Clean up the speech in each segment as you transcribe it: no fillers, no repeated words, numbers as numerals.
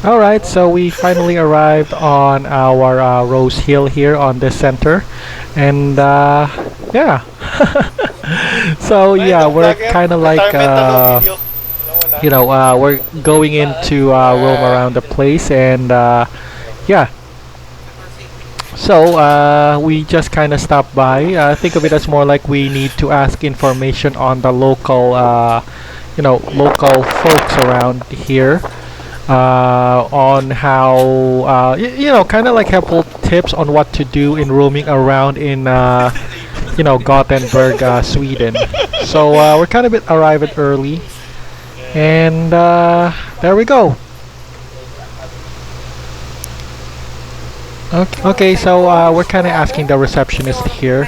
Alright, so we finally arrived on our Rose Hill here on the center. And yeah. So Ay, yeah, itong we're vlogger, kind of like retirement na daw video. Alam mo na. we're going into roam around the place and yeah. So we just kind of stopped by. Think of it as more like we need to ask information on the local local folks around here on how kind of like helpful tips on what to do in roaming around in Gothenburg, Sweden. So we're kind of arrived early, and there we go. Okay, so we're kind of asking the receptionist here.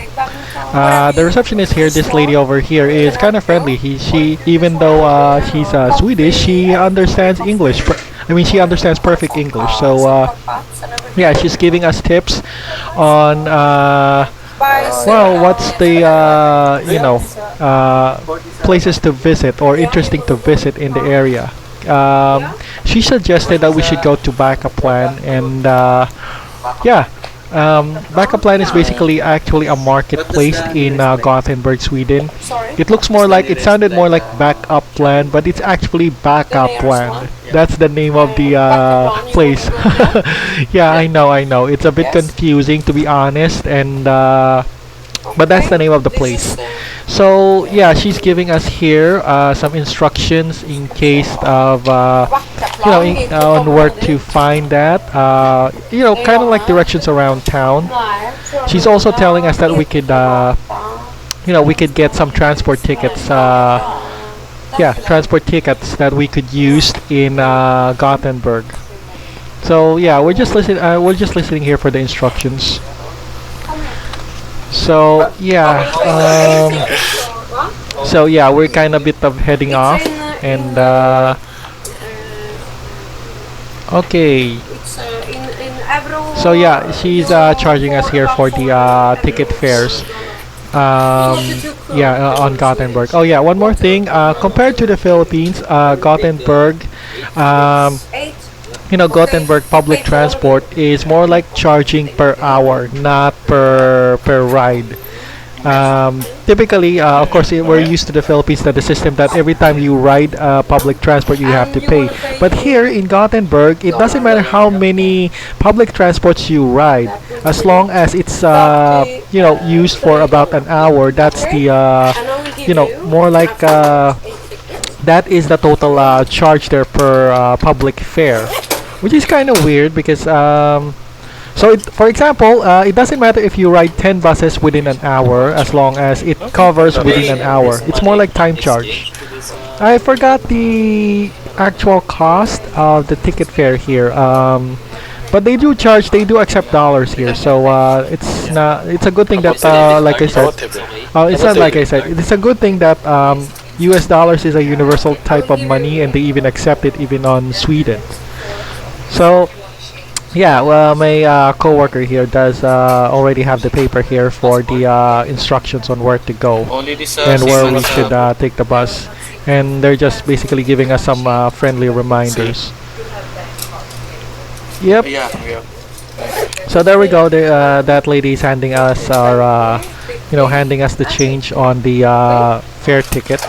The receptionist here, this lady over here, is kind of friendly. She, even though she's Swedish, she understands English. I mean, she understands perfect English. So yeah, she's giving us tips on well, what's the places to visit or interesting to visit in the area. She suggested that we should go to Bacaplan and yeah. Bacaplan is basically actually a marketplace in Gothenburg, Sweden. It looks more like, it sounded more like backup plan, but it's actually backup plan. That's the name of the place. Yeah, I know. It's a bit confusing to be honest, and but that's the name of the place. So yeah, she's giving us here some instructions in case of on where to find that. Kind of like directions around town. She's also telling us that we could we could get some transport tickets. Yeah, transport tickets that we could use in Gothenburg. So yeah, we're just listening. We're just listening here for the instructions. So yeah, we're kind of bit of heading off, and okay. So yeah, she's charging us here for the ticket fares. Yeah, on Gothenburg. Oh yeah, one more thing. Compared to the Philippines, Gothenburg, Gothenburg public transport is more like charging per hour, not per ride. Typically, of course, we're used to the Philippines that the system that every time you ride public transport you have to pay. But here in Gothenburg, it doesn't matter how many public transports you ride, as long as it's used for about an hour. That's the more like that is the total charge there per public fare, which is kind of weird because for example, it doesn't matter if you ride 10 buses within an hour as long as it covers within an hour. It's more like time charge. I forgot the actual cost of the ticket fare here. But they do charge, they do accept dollars here. So it's a good thing that like I said, it's not like I said, it's a good thing that US dollars is a universal type of money and they even accept it even on Sweden. So yeah, well, my coworker here does already have the paper here for the instructions on where to go and where we should take the bus, and they're just basically giving us some friendly reminders. Yep. So there we go. That lady is handing us our, handing us the change on the fare ticket.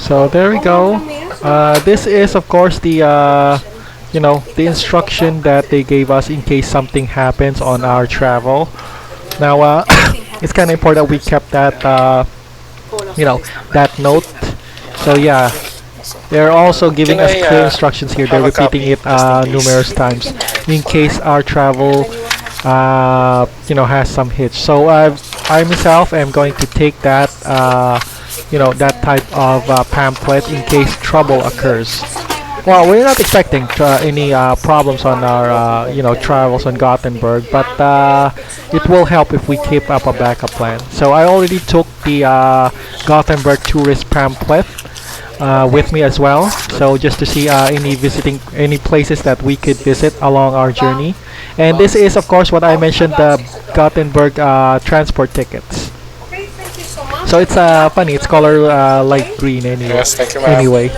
So there we go. This is of course the the instruction that they gave us in case something happens on our travel. Now it's kind of important we kept that that note. So yeah, they're also giving us clear instructions here. They're repeating it numerous times in case our travel has some hitch. So I myself am going to take that that type of pamphlet in case trouble occurs. Well, we're not expecting any problems on our travels on Gothenburg, but it will help if we keep up a backup plan. So I already took the Gothenburg tourist pamphlet with me as well, so just to see any places that we could visit along our journey. And this is of course what I mentioned, the Gothenburg transport tickets. Okay, thank you so much. So it's funny. It's color light green anyway. Yes, thank you, ma'am. Anyway.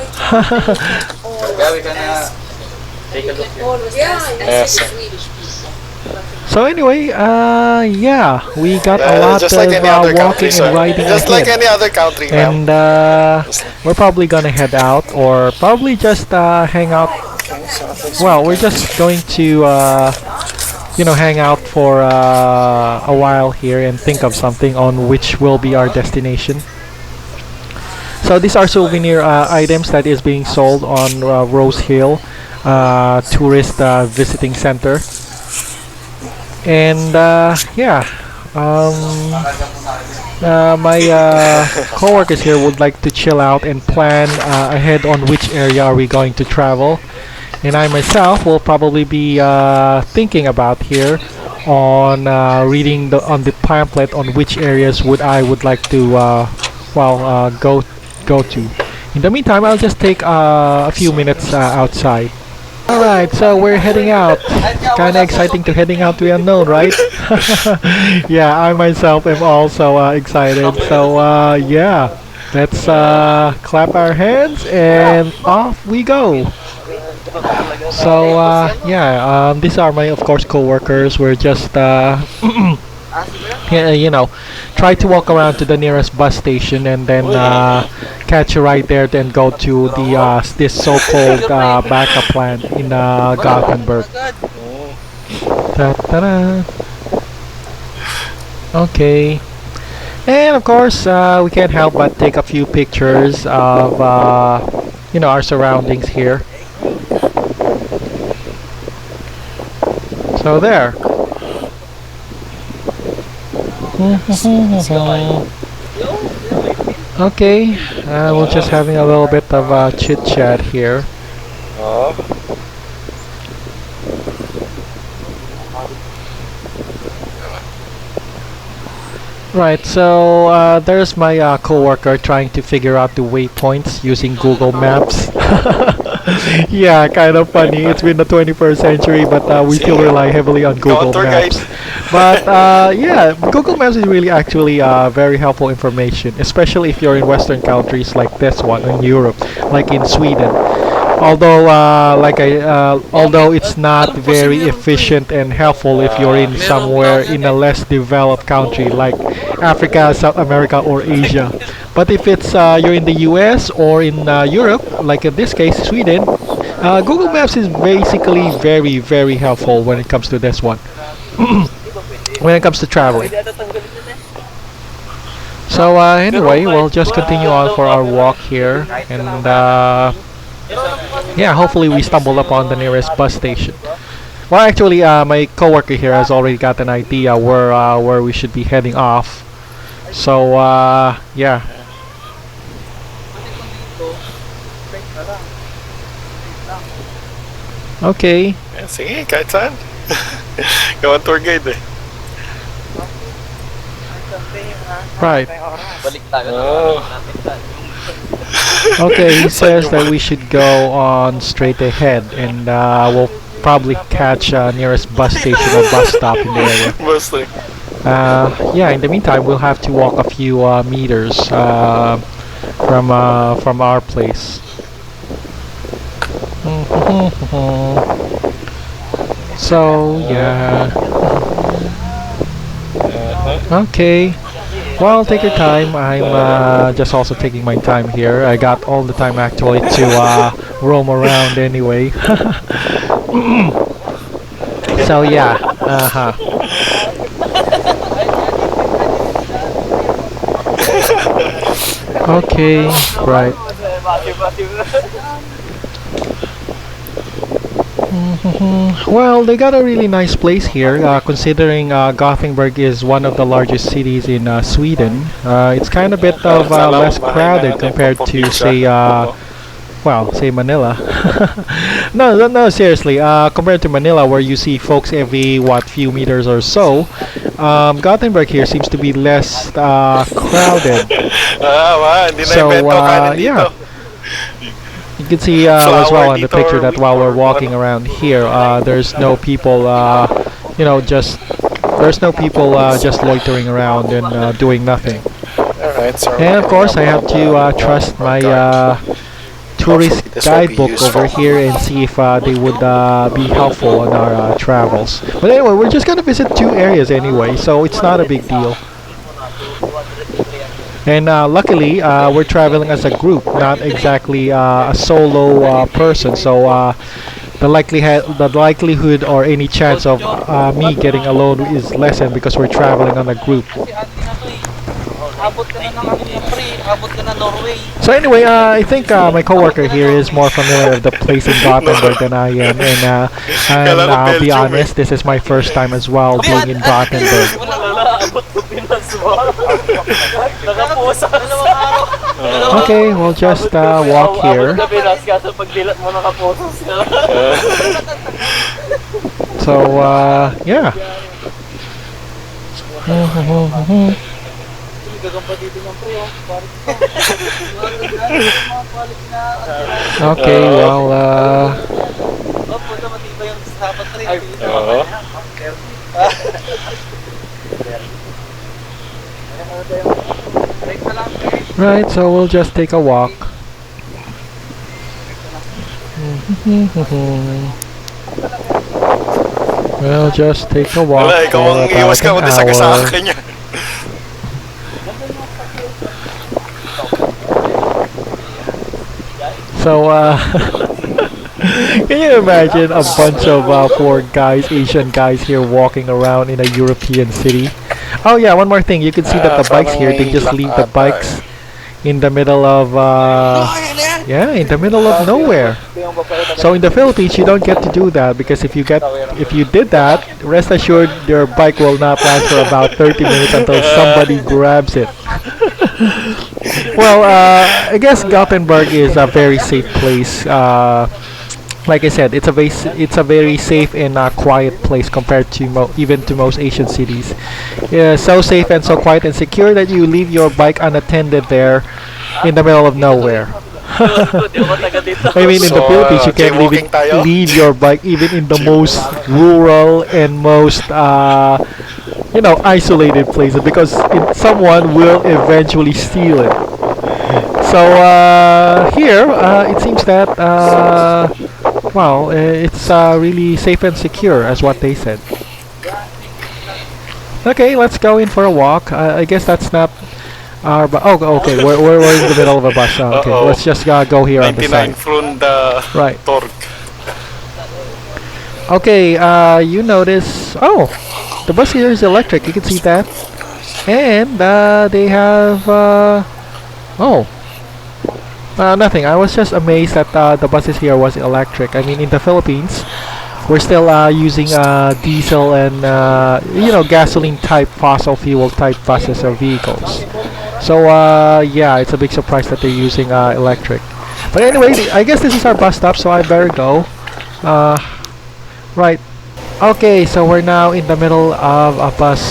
Yes. So anyway, yeah, we got a lot Just of like any other walking country, sir. and riding Just like ahead. any other country, ma'am. And we're probably gonna head out, or probably just hang out. Well, we're just going to hang out for a while here and think of something on which will be our destination. So these are souvenir items that is being sold on Rose Hill tourist visiting center. And yeah, my coworkers here would like to chill out and plan ahead on which area are we going to travel. And I myself will probably be thinking about here on reading on the pamphlet on which areas I would like to go to. In the meantime, I'll just take a few minutes outside. Alright, so we're heading out. Kinda exciting to heading out to the unknown, right? Yeah, I myself am also excited. So yeah, let's clap our hands and off we go. So yeah, these are my, of course, co-workers. We're just yeah, try to walk around to the nearest bus station and then catch a ride there, then go to the this so-called backup plant in Gothenburg. Ta-ta-da. Okay, and of course we can't help but take a few pictures of our surroundings here. So there. Okay, we're just having a little bit of chit chat here. Oh. Right, so there's my coworker trying to figure out the waypoints using Google Maps. Yeah, kind of funny. It's been the 21st century, but we still rely heavily on Google Tour Maps. guide. But yeah, Google Maps is really actually very helpful information, especially if you're in Western countries like this one in Europe, like in Sweden. Although, although it's not very efficient and helpful if you're in somewhere in a less developed country like Africa, South America, or Asia. But if it's you're in the U.S. or in Europe, like in this case Sweden, Google Maps is basically very, very helpful when it comes to this one. When it comes to traveling. So anyway, we'll just continue on for our walk here, and yeah, hopefully we stumble upon the nearest bus station. Well, actually, my coworker here has already got an idea where we should be heading off. So yeah. Okay. Yeah, sige, kahit saan. Gawang tour guide eh. Right. Oh. Okay, he says that we should go on straight ahead, and we'll probably catch nearest bus station or bus stop in the area. Mostly. Yeah, in the meantime, we'll have to walk a few meters from our place. So yeah. Okay. Well, take your time. I'm just also taking my time here. I got all the time actually to roam around anyway. So yeah. Okay, right. Well, they got a really nice place here, considering Gothenburg is one of the largest cities in Sweden. It's kind of a bit of less crowded compared to, say, say Manila. No, seriously. Compared to Manila, where you see folks every few meters or so, Gothenburg here seems to be less crowded. So yeah. You can see as well in the picture that while we're walking around here, there's no people, there's no people just loitering around and doing nothing. Alright, so And of course, I have to trust my tourist guidebook over here and see if they would be helpful on our travels. But anyway, we're just gonna visit two areas anyway, so it's not a big deal. And luckily, we're traveling as a group, not exactly a solo person. So the likelihood or any chance of me getting alone is lessened because we're traveling on a group. So anyway, I think my coworker here is more familiar with the place in Gothenburg than I am, and I'll be honest, this is my first time as well being in Gothenburg. Okay, we'll just walk here. So yeah. Okay, well, right, so we'll just take a walk. We'll just take a walk Wala, ikaw for ang iwas ka, about kundi an sa hour. kasakin niya. So, can you imagine a bunch of poor guys, Asian guys here walking around in a European city? Oh yeah, one more thing. You can see that the bikes here, they just leave the bikes in the middle of, in the middle of nowhere. So in the Philippines, you don't get to do that because if you did that, rest assured your bike will not last for about 30 minutes until somebody grabs it. Well, I guess Gothenburg is a very safe place. Like I said, it's a very safe and quiet place compared to even to most Asian cities. Yeah, so safe and so quiet and secure that you leave your bike unattended there in the middle of nowhere. I mean, in the So, Philippines, you can't jaywalking tayo? leave your bike even in the most rural and most isolated places because someone will eventually steal it. So here, it seems that it's really safe and secure, as what they said. Okay, let's go in for a walk. I guess that's not our okay, we're in the middle of a bus. Okay, Uh-oh. let's just go here on the 99 side. from the Right. torque. Okay, you notice. Oh, the bus here is electric. You can see that, and they have. Nothing. I was just amazed that the buses here was electric. I mean, in the Philippines, we're still using diesel and gasoline type, fossil fuel type buses or vehicles. So yeah, it's a big surprise that they're using electric. But anyway, I guess this is our bus stop, so I better go. Right. Okay, so we're now in the middle of a bus,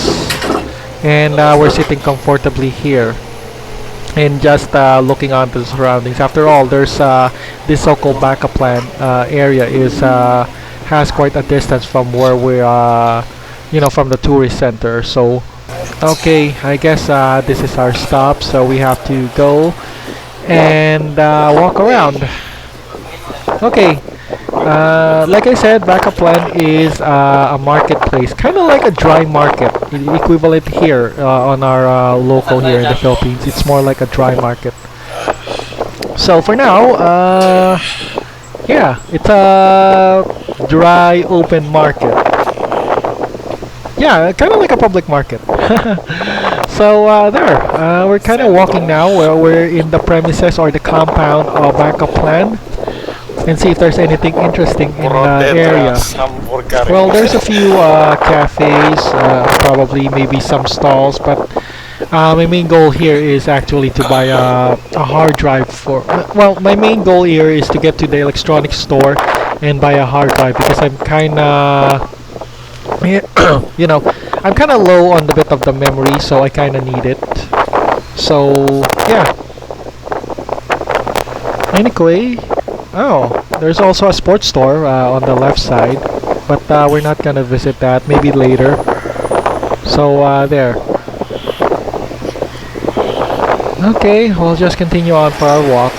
and we're sitting comfortably here, and just looking onto the surroundings. After all, there's this so-called backup plan area has quite a distance from where we are, from the tourist center. So, okay, I guess this is our stop, so we have to go and walk around. Okay. Like I said, backup plan is a marketplace, kind of like a dry market, equivalent here on our local here in the Philippines. It's more like a dry market. So for now, yeah, it's a dry open market. Yeah, kind of like a public market. So we're kind of walking now. We're in the premises or the compound of backup plan, and see if there's anything interesting in the area. Well, there's a few cafes, probably maybe some stalls, but my main goal here is actually to buy a hard drive for. Well, my main goal here is to get to the electronics store and buy a hard drive because I'm kind of, I'm kind of low on the bit of the memory, so I kind of need it. So yeah. Anyway. Oh, there's also a sports store on the left side, but we're not gonna visit that. Maybe later. So there. Okay, we'll just continue on for our walk.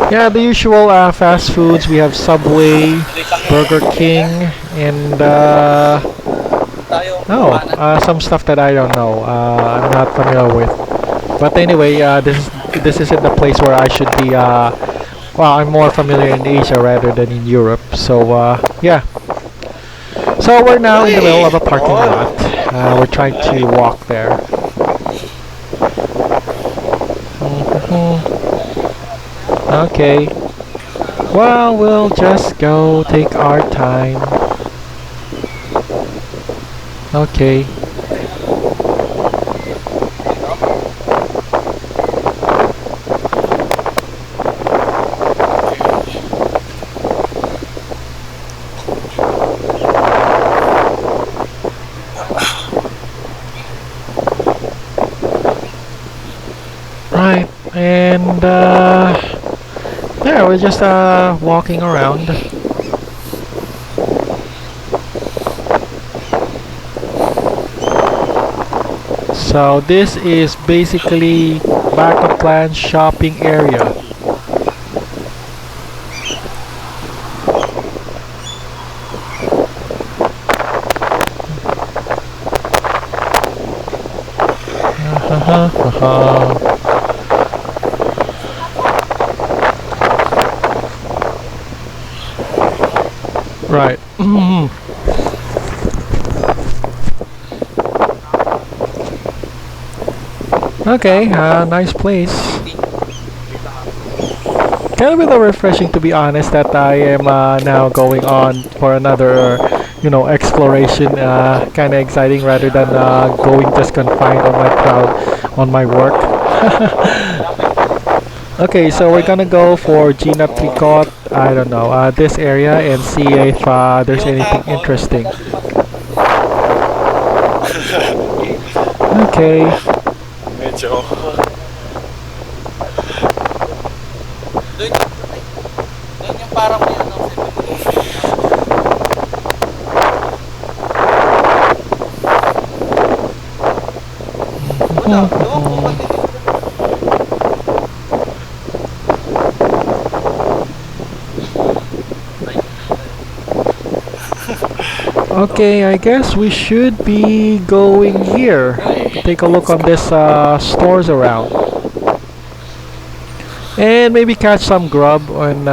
Yeah, the usual fast foods. We have Subway, Burger King, and some stuff that I don't know. I'm not familiar with. But anyway, this isn't the place where I should be. Well, I'm more familiar in Asia rather than in Europe. So yeah. So we're now in the middle of a parking lot. We're trying to walk there. Okay. Well, we'll just go take our time. Okay. Right, and yeah, we're just walking around. So this is basically backup plan shopping area. Right. Okay, nice place. Kind of a little refreshing, to be honest, that I am now going on for another, exploration. Kind of exciting rather than going just confined on my crowd, on my work. Okay, so we're gonna go for Gina Tricot, I don't know, this area and see if there's anything interesting. Okay. Medyo. Doon yung parang may ano. Okay, I guess we should be going here. Take a look on this stores around. And maybe catch some grub and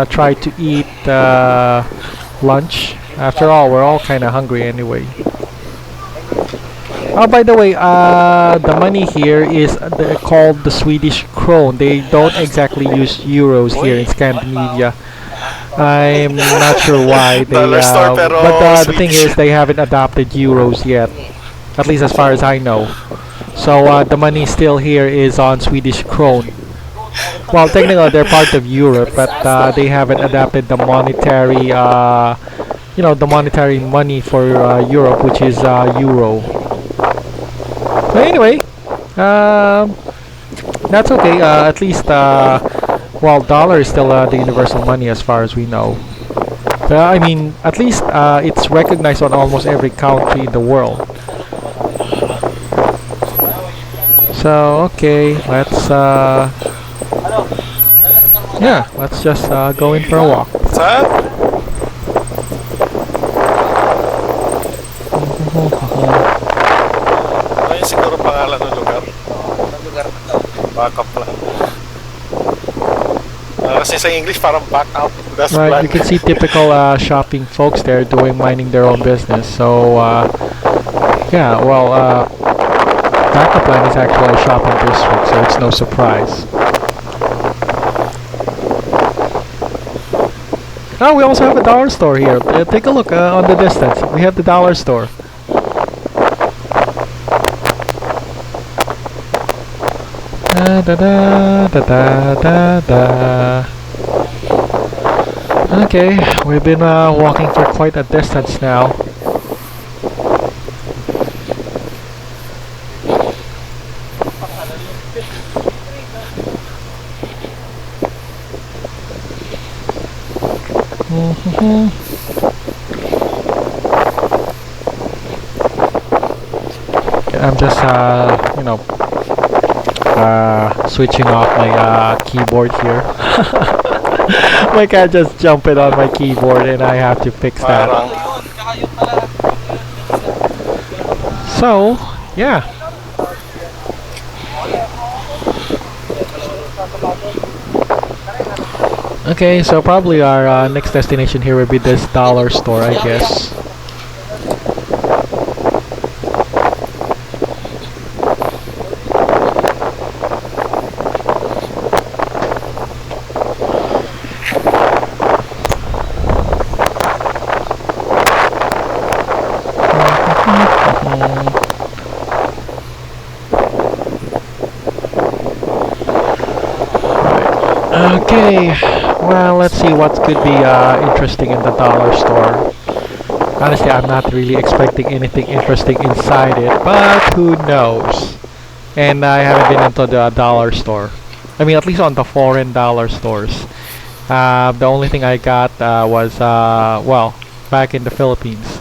try to eat lunch. After all, we're all kind of hungry anyway. Oh, by the way, the money here is called the Swedish krone. They don't exactly use euros here in Scandinavia. I'm not sure why they, but the thing is they haven't adopted euros yet, at least as far as I know. So the money still here is on Swedish krone. Well, technically they're part of Europe, but they haven't adapted the monetary, the monetary money for Europe, which is euro. But anyway, that's okay. At least, well, dollar is still the universal money as far as we know. I mean, at least it's recognized on almost every country in the world. So okay, let's yeah, let's just go in for a walk. Saan? Ano yung siguro pangalan ng lugar? Backup lang. Kasi sa English parang back up. That's right, you can see typical shopping folks there minding their own business. So yeah, well, backup line is actually a shopping district, so it's no surprise. Oh, we also have a dollar store here. Take a look on the distance. We have the dollar store. Da da da da da da. Okay, we've been walking for quite a distance now. I'm just switching off my keyboard here. My cat just jumped on my keyboard and I have to fix that. Parang Yun, tsaka yun pala. So, yeah. Okay, so probably our next destination here will be this dollar store, I guess. Okay, well, let's see what could be interesting in the dollar store. Honestly, I'm not really expecting anything interesting inside it, but who knows? And I haven't been into the dollar store. I mean, at least on the foreign dollar stores. The only thing I got was, well, back in the Philippines.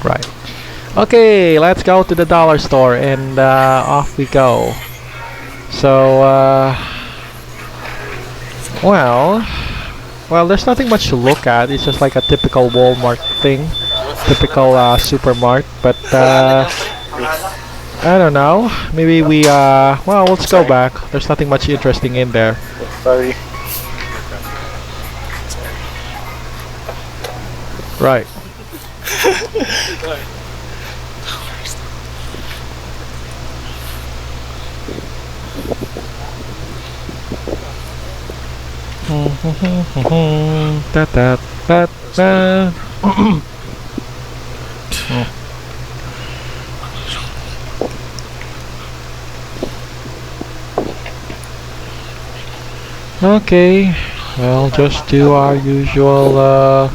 Right. Okay, let's go to the dollar store and off we go. So, well, there's nothing much to look at. It's just like a typical Walmart thing, typical supermart. But I don't know. Maybe we well, let's go back. There's nothing much interesting in there. sorry. Right. Da, da, da, da. Okay, well, just do our usual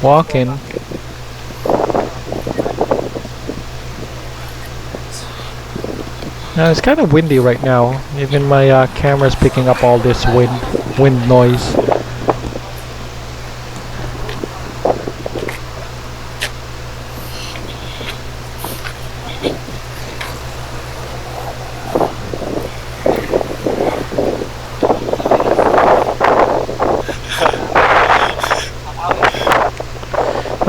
walk-in. It's kind of windy right now. Even my camera's picking up all this wind noise.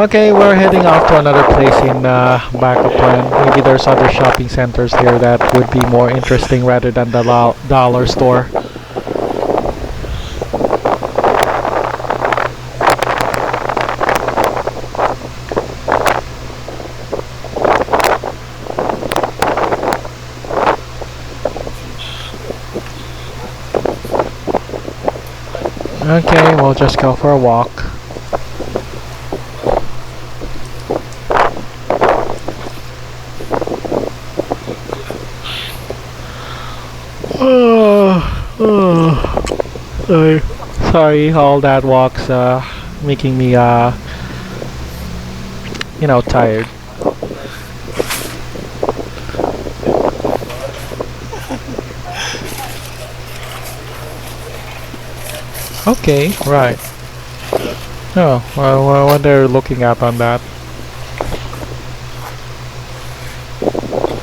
Okay, we're heading off to another place in Bacoplan. Maybe there's other shopping centers here that would be more interesting rather than the dollar store. Okay, we'll just go for a walk. Sorry, all that walks making me tired. Okay, right. Oh, well, what they're looking at on that.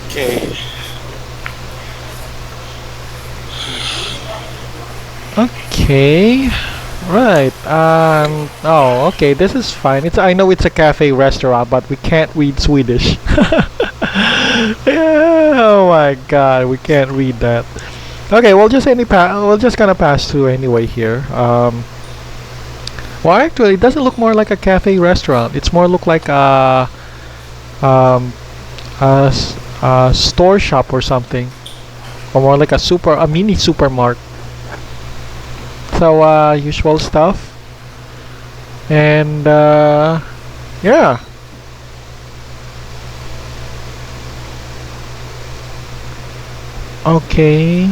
Okay. Okay, right. Oh, okay. This is fine. I know it's a cafe restaurant, but we can't read Swedish. Yeah, oh my God, we can't read that. Okay, we'll just gonna pass through anyway here. Well, actually, it doesn't look more like a cafe restaurant. It's more look like a store shop or something, or more like a mini supermart. So usual stuff, and yeah. Okay,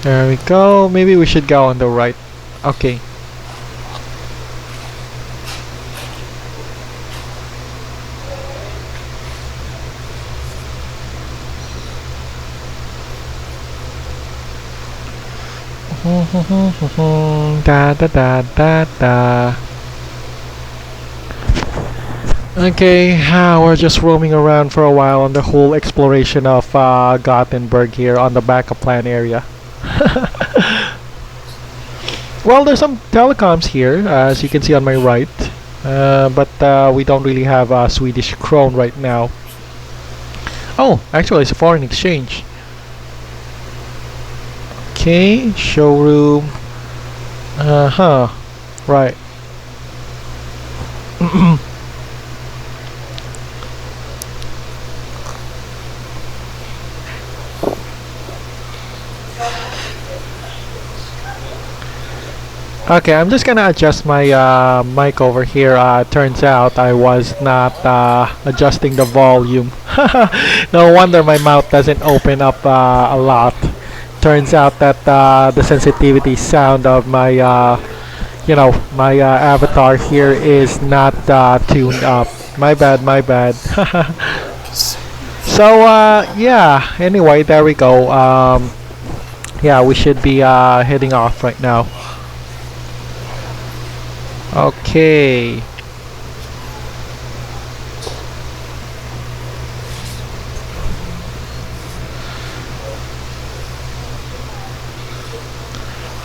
there we go. Maybe we should go on the right. Okay. Da da da da da. Okay, we're just roaming around for a while on the whole exploration of Gothenburg here on the backup plan area. Well, there's some telecoms here, as you can see on my right, but we don't really have Swedish krone right now. Oh, actually, it's a foreign exchange. Okay, showroom. Uh-huh, right. Okay, I'm just gonna adjust my mic over here. Turns out I was not adjusting the volume. No wonder my mouth doesn't open up a lot. Turns out that the sensitivity sound of my my avatar here is not tuned up. My bad, my bad. So yeah. Anyway, there we go. Yeah, we should be heading off right now. Okay.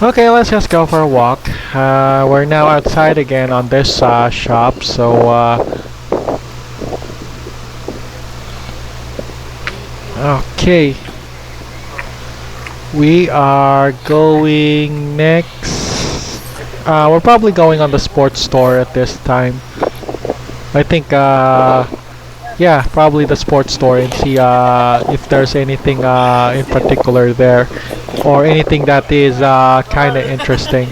Okay, let's just go for a walk. We're now outside again on this shop, so okay. We are going next. We're probably going on the sports store at this time. I think, yeah, probably the sports store and see if there's anything in particular there or anything that is kind of interesting.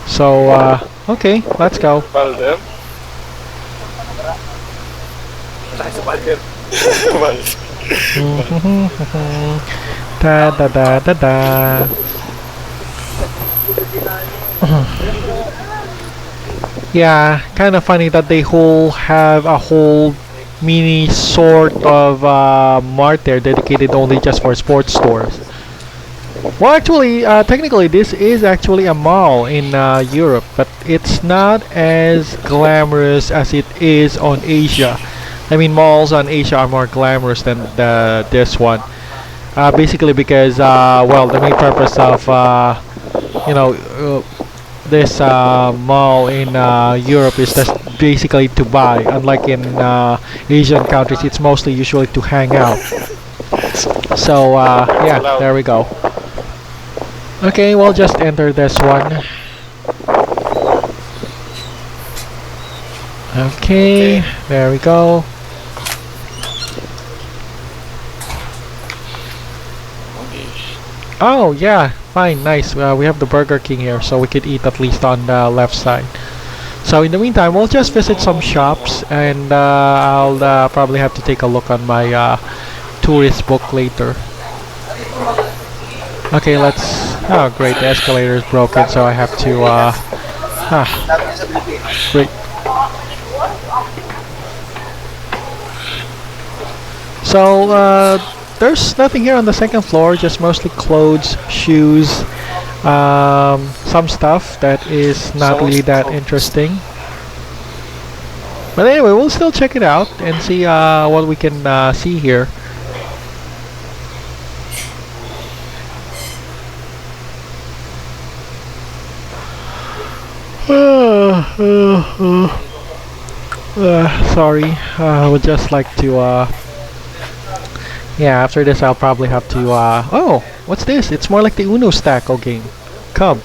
So, okay, let's go. Balder. Da da da da da. Yeah, kind of funny that they have a whole mini sort of mart there dedicated only just for sports stores. Well, actually, technically, this is actually a mall in Europe, but it's not as glamorous as it is on Asia. I mean, malls on Asia are more glamorous than this one. Basically, because well, the main purpose of this mall in Europe is just basically to buy. Unlike in Asian countries, it's mostly usually to hang out. So yeah, there we go. Okay, we'll just enter this one. Okay, there we go. Oh yeah, fine, nice. We have the Burger King here, so we could eat at least on the left side. So in the meantime, we'll just visit some shops, and I'll probably have to take a look on my tourist book later. Okay, let's. Oh, great, the escalator is broken, so I have to. Great. So there's nothing here on the second floor, just mostly clothes, shoes, some stuff that is not really that interesting. But anyway, we'll still check it out and see what we can see here. Sorry, I would just like to yeah, after this I'll probably have to oh, what's this? It's more like the Uno Stacko game. Come.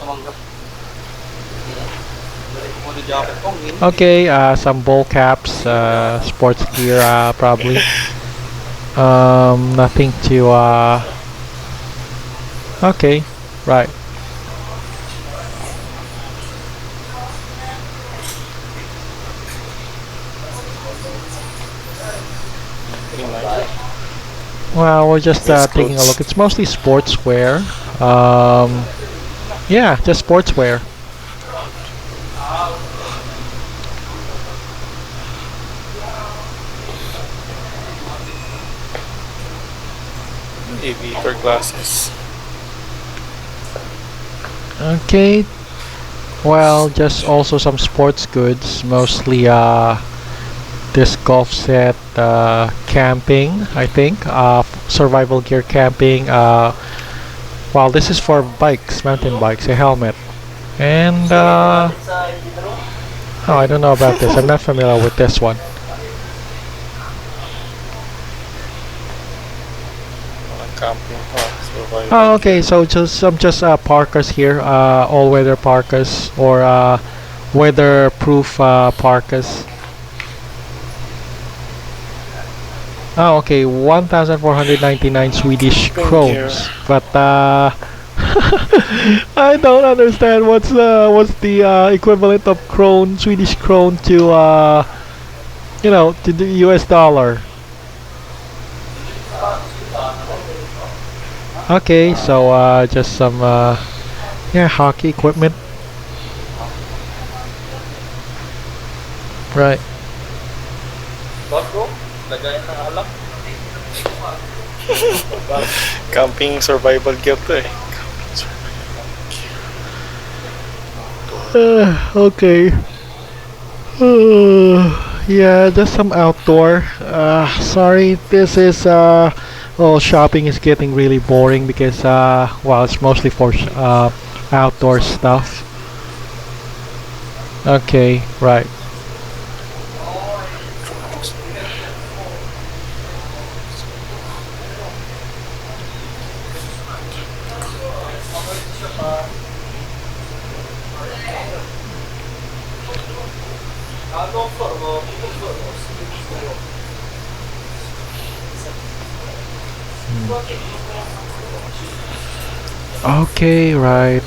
Okay, some bowl caps, sports gear probably. Nothing to okay, right. Well, we're just taking a look. It's mostly sportswear. Yeah, just sportswear. Aviator glasses. Okay. Well, just also some sports goods, mostly this golf set, camping, I think, survival gear camping. Well, this is for bikes, mountain bikes, a helmet, and oh, I don't know about this. I'm not familiar with this one. Mga camping pa. Survival. Oh, okay. So just some just parkas here, all-weather parkas or weather-proof parkas. Oh, okay. 1,499 Swedish Thank crowns. But I don't understand what's the equivalent of krone, Swedish krone to to the US dollar. Okay, so just some yeah, hockey equipment. Right. Bro, lagayan ng alak. Camping survival gear to eh. Okay. Yeah, just some outdoor. Sorry, this is oh, shopping is getting really boring because well, it's mostly for outdoor stuff. Okay, right. Okay, right.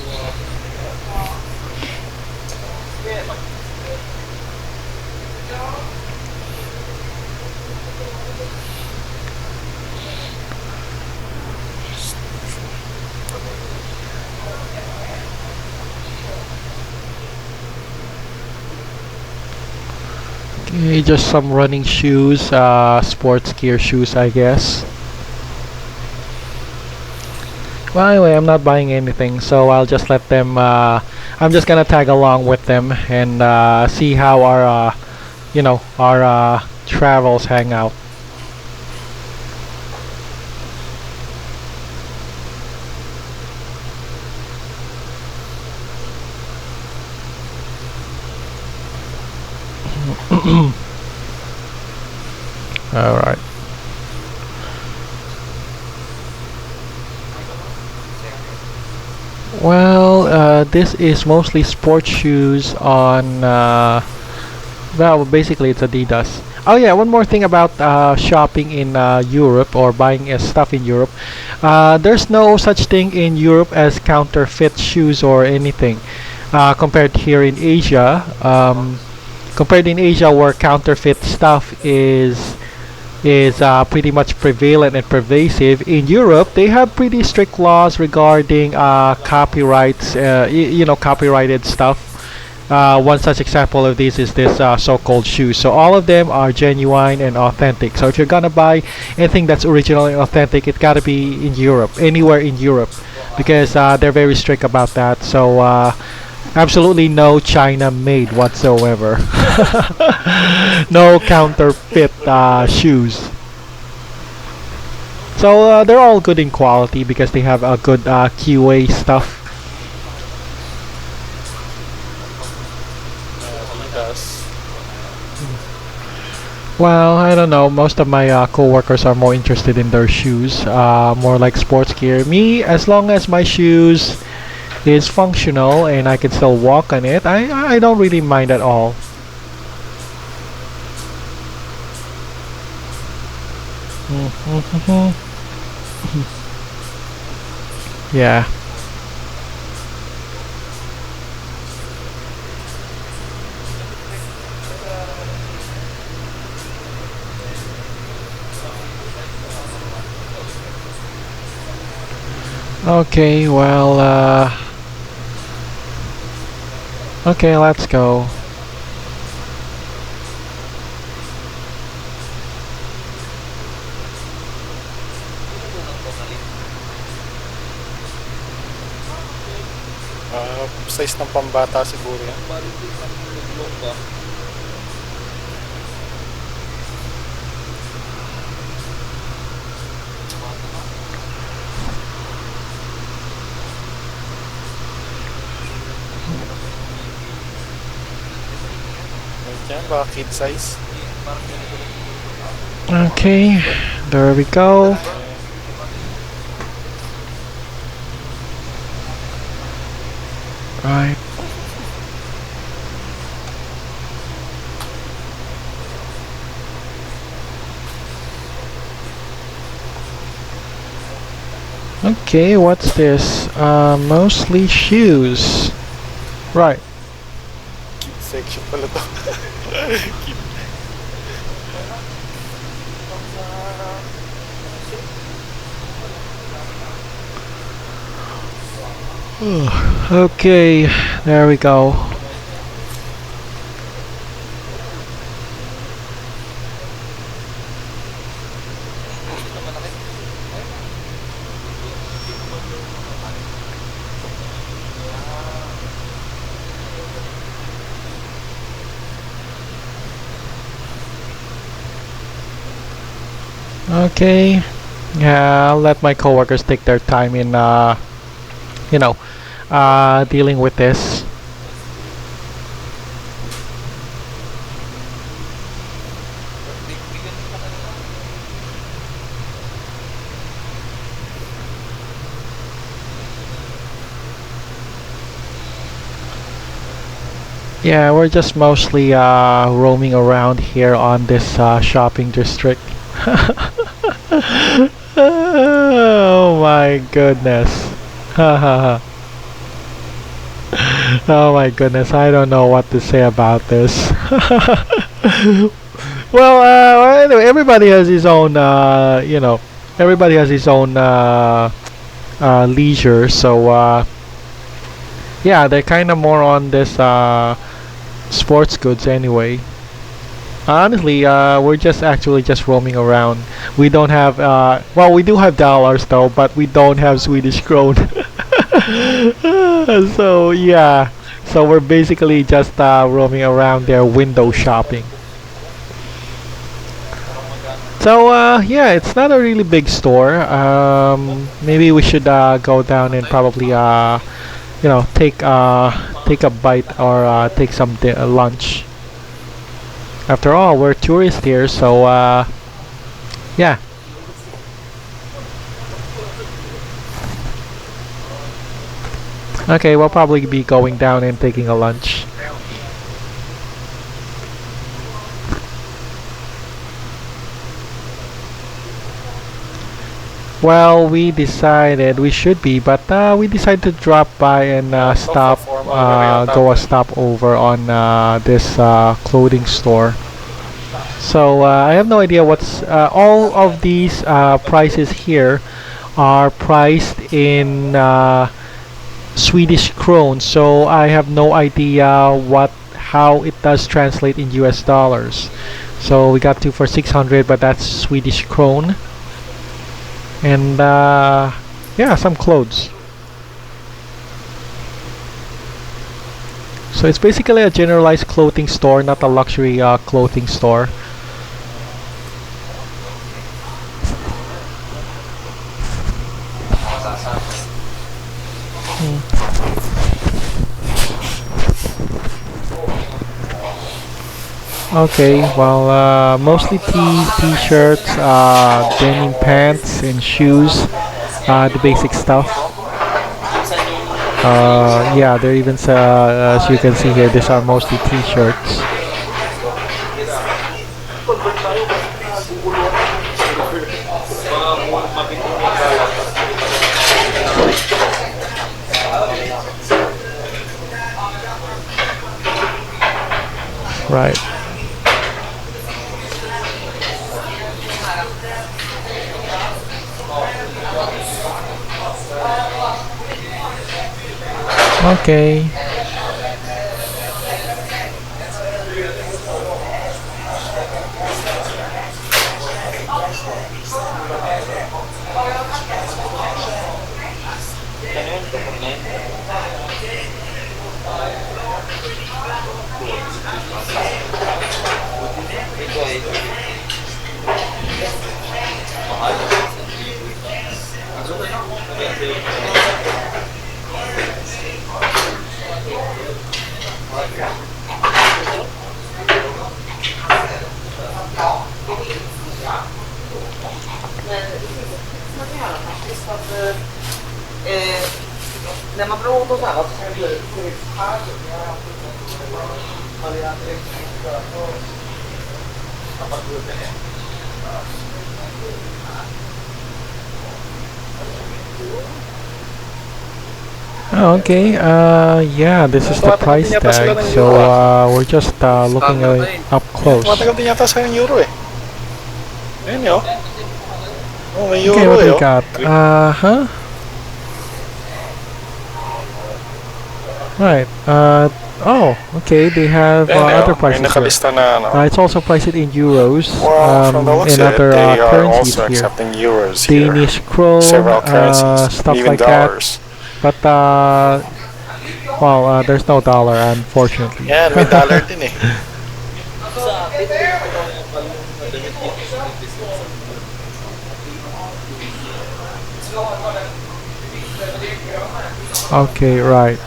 Okay, just some running shoes, sports gear shoes, I guess. Well, anyway, I'm not buying anything, so I'll just let them. I'm just gonna tag along with them and see how our, our travels hang out. All right. Well, this is mostly sports shoes on, well, basically it's Adidas. Oh yeah, one more thing about shopping in Europe or buying stuff in Europe. There's no such thing in Europe as counterfeit shoes or anything. Compared here in Asia, where counterfeit stuff is pretty much prevalent and pervasive. In Europe, they have pretty strict laws regarding copyrights, copyrighted stuff. One such example of this is this so-called shoes. So all of them are genuine and authentic. So if you're gonna buy anything that's original and authentic, it gotta be in Europe, anywhere in Europe, because they're very strict about that. So absolutely no China made whatsoever. No counterfeit shoes. So they're all good in quality because they have a good QA stuff. Adidas. Well, I don't know. Most of my co-workers are more interested in their shoes, more like sports gear. Me, as long as my shoes is functional and I can still walk on it, I don't really mind at all. Yeah. Okay, well, okay, let's go. Size ng pambata siguro yan. Balikin ng tuglong ba? Yan, baka kid size. Okay, there we go. Right. Okay, what's this? Mostly shoes. Right. Kid section pala to. Kid. Okay, there we go. Okay, yeah, I'll let my coworkers take their time in, you know, dealing with this. Yeah, we're just mostly roaming around here on this shopping district. Oh my goodness. Oh my goodness, I don't know what to say about this. Well, anyway, everybody has his own, you know, everybody has his own leisure, so yeah, they're kind of more on this sports goods anyway. Honestly, we're just actually just roaming around. We don't have, well, we do have dollars though, but we don't have Swedish krone. So yeah, so we're basically just roaming around there, window shopping. So yeah, it's not a really big store. Maybe we should go down and probably you know, take a bite or take some lunch. After all, we're tourists here, so yeah. Okay, we'll probably be going down and taking a lunch. Well, we decided we should be, but we decided to drop by and stop, go a stop over on this clothing store. So I have no idea what's all of these prices here are priced in Swedish krone. So I have no idea how it does translate in US dollars. So we got two for 600, but that's Swedish krone. And yeah, some clothes. So it's basically a generalized clothing store, not a luxury clothing store. Okay, well, mostly t-shirts, denim pants, and shoes, the basic stuff. Yeah, there even, as you can see here, these are mostly t-shirts. Right. Okay. Ne ma proprio usato. Okay, yeah, this is the price tag. So we're just looking at it up close. Matagal din yata sa euro eh. Ayun yun. Oh, may Okay, euro what do eh. we got? Huh? Right. Oh, okay. They have other prices May here. nakalista na ano. It's also priced in euros Well, from the looks and of it, other they are currencies also here. accepting euros here. Danish krone, Several currencies, stuff even like that. dollars. But well, there's no dollar, unfortunately. Yan, may dollar din eh. Okay, right.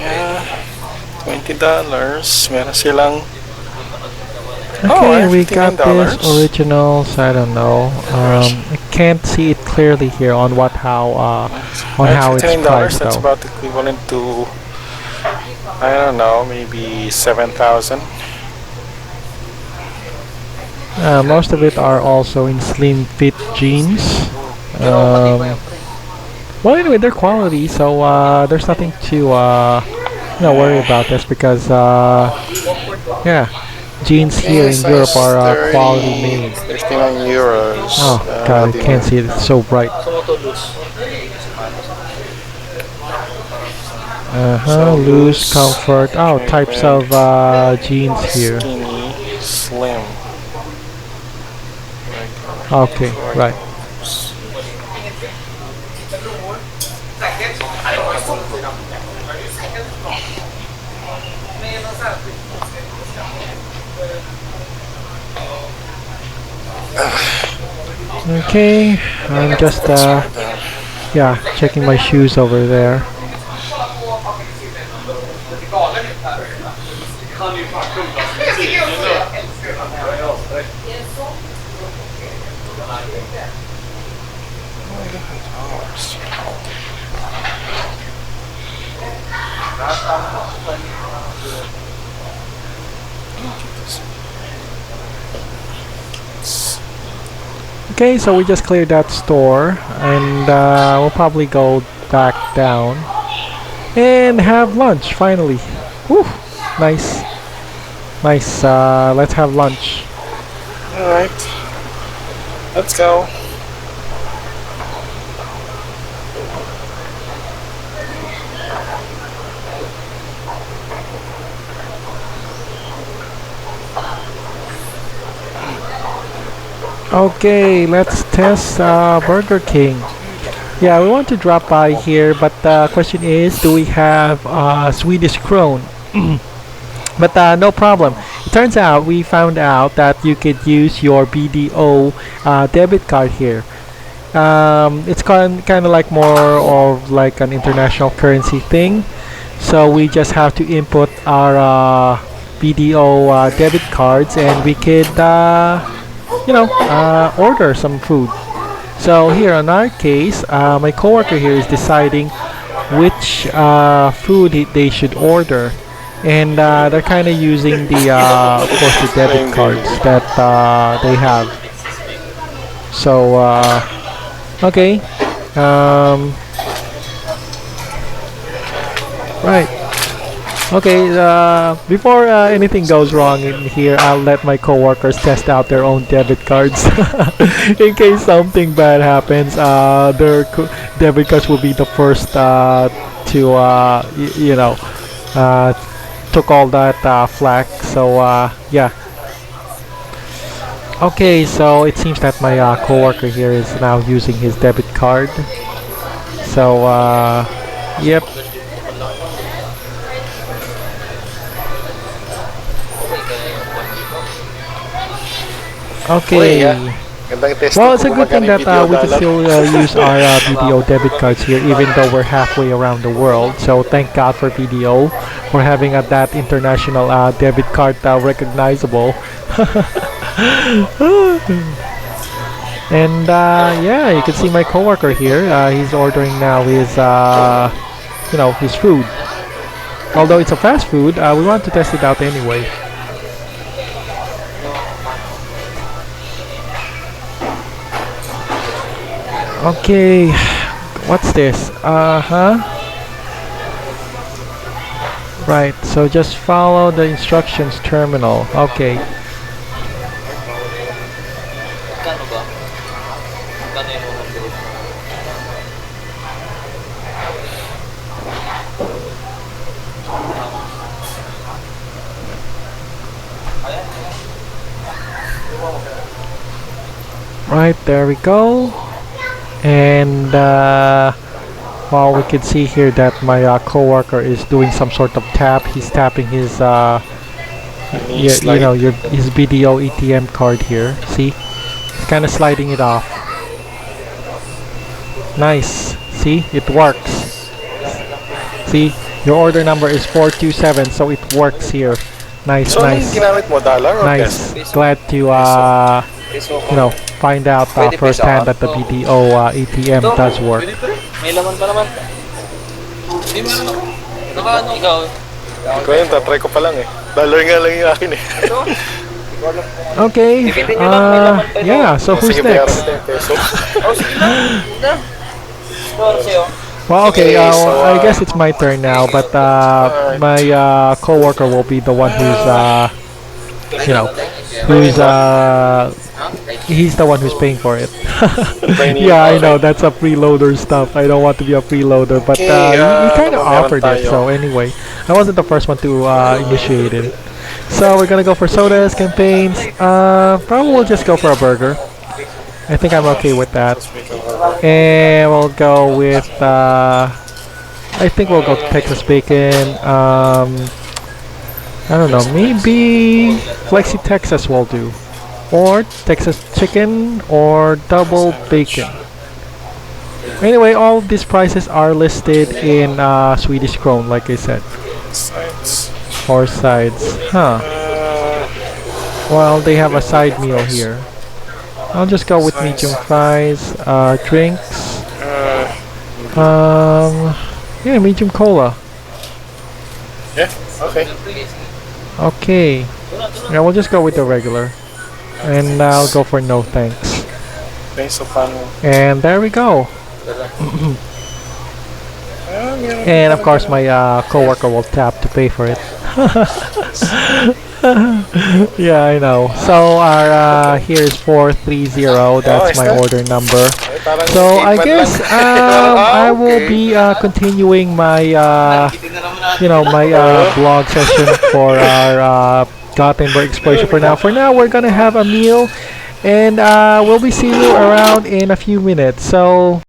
Yeah, $20. Meron silang Okay, we got $15. this originals. I don't know. I can't see it clearly here on how it's $15. priced That's though. about equivalent to, I don't know, maybe 7,000. Most of it are also in slim fit jeans. Well, anyway, they're quality, so there's nothing to worry about this because yeah, jeans here in Europe are quality made. 39 euros. Oh god, I can't see it. It's so bright. Loose, comfort. Oh, types of jeans here. Skinny, slim. Okay, right. Okay, I'm just yeah, checking my shoes over there. Okay, so we just cleared that store and we'll probably go back down and have lunch finally. Whew, nice. Nice, let's have lunch. Alright. Let's go. Okay, let's test Burger King. Yeah, we want to drop by here, but the question is, do we have Swedish krone? But no problem. It turns out we found out that you could use your BDO debit card here. It's kind of like more of like an international currency thing. So we just have to input our BDO debit cards, and we could order some food. So here in our case, my coworker here is deciding which food they should order, and they're kind of using the of course the debit cards that they have. So okay, right. Okay, before anything goes wrong in here, I'll let my coworkers test out their own debit cards. In case something bad happens, their debit cards will be the first to, took all that flack. So, yeah, Okay, so it seems that my coworker here is now using his debit card. So, yep. Okay. Gandang test Well, it's a kung good thing gumagana that yung we can video still use our BDO debit cards here, even though we're halfway around the world. So thank God for BDO for having that international debit card recognizable. And yeah, you can see my coworker here. He's ordering now his, his food. Although it's a fast food, we want to test it out anyway. Okay, what's this? Right, so just follow the instructions terminal. Okay. Kano ba? Kano yung number? Right, there we go. And well, we can see here that my coworker is doing some sort of tap. He's tapping his his BDO ATM card here. See, he's kind of sliding it off. Nice. See, it works. See, your order number is 427, so it works here. Nice, So, nice, ginamit mo, dollar or nice. peso? Glad to find out firsthand that the BDO ATM does work. May laman pa naman. Hindi mo naman ako. Naka-ano? Ikaw. Ikaw yun, tatry ko pa lang eh. Dollar nga lang yung akin eh. Okay. Yeah. So who's Sige, bayaran next? kita yung peso. Oh, sige na. Na. Score sa'yo. Well, okay. Okay, so, I guess it's my turn now, but my coworker will be the one who's he's the one who's paying for it. Yeah, I know that's a freeloader stuff. I don't want to be a freeloader, but he kind of offered it. So anyway, I wasn't the first one to initiate it. So we're gonna go for sodas, campaigns. Probably we'll just go for a burger. I think I'm okay with that. And we'll go with I think we'll go Texas bacon. I don't know, maybe Flexi Texas will do, or Texas chicken, or double bacon. Anyway, all these prices are listed in Swedish krone, like I said. Or sides, huh? Well, they have a side meal here. I'll just go with medium fries, drinks. Yeah, medium cola. Yeah, okay. Okay. Yeah, we'll just go with the regular. And I'll go for no thanks. Peso paano? And there we go. And of course my coworker will tap to pay for it. Yeah, I know. So our here is 430. That's my order number. So I guess I will be continuing my my vlog session for our Gothenburg exploration for now. For now, we're gonna have a meal, and we'll be seeing you around in a few minutes. So